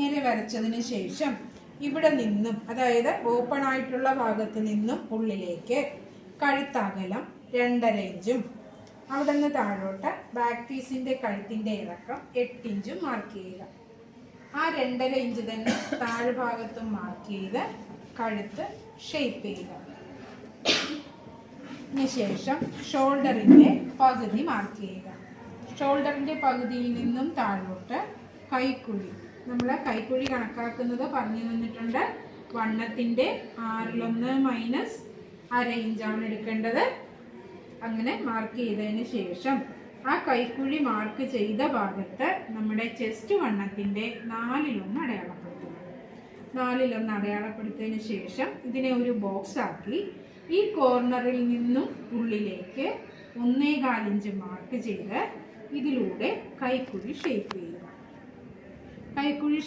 ഇങ്ങനെ വരച്ചതിന് ശേഷം ഇവിടെ നിന്നും, അതായത് ഓപ്പൺ ആയിട്ടുള്ള ഭാഗത്ത് നിന്നും ഉള്ളിലേക്ക് കഴുത്തകലം 2.5 ഇഞ്ചും അവിടെ നിന്ന് താഴോട്ട് ബാക്ക് പീസിന്റെ കഴുത്തിന്റെ ഇറക്കം 8 ഇഞ്ചും മാർക്ക് ചെയ്യുക. ആ 2.5 ഇഞ്ച് തന്നെ താഴ്ഭാഗത്തും മാർക്ക് ചെയ്ത് കഴുത്ത് ഷേപ്പ് ചെയ്യുക. ശേഷം ഷോൾഡറിന്റെ പകുതി മാർക്ക് ചെയ്യുക. ഷോൾഡറിന്റെ പകുതിയിൽ നിന്നും താഴോട്ട് കൈക്കുഴി, നമ്മൾ കൈക്കുഴി കണക്കാക്കുന്നത് പറഞ്ഞു തന്നിട്ടുണ്ട്. വണ്ണത്തിന്റെ 1/6 മൈനസ് 1/2 ഇഞ്ചാണ് എടുക്കേണ്ടത്. അങ്ങനെ മാർക്ക് ചെയ്തതിന് ശേഷം ആ കൈക്കുഴി മാർക്ക് ചെയ്ത ഭാഗത്ത് നമ്മുടെ ചെസ്റ്റ് വണ്ണത്തിന്റെ 4/1 അടയാളപ്പെടുത്തുക. 4/1 അടയാളപ്പെടുത്തിയതിന് ശേഷം ഇതിനെ ഒരു ബോക്സ് ആക്കി ഈ കോർണറിൽ നിന്നും ഉള്ളിലേക്ക് 1.25 ഇഞ്ച് മാർക്ക് ചെയ്ത് ഇതിലൂടെ കൈക്കുഴി ഷേപ്പ് ചെയ്യുക. കൈക്കുഴി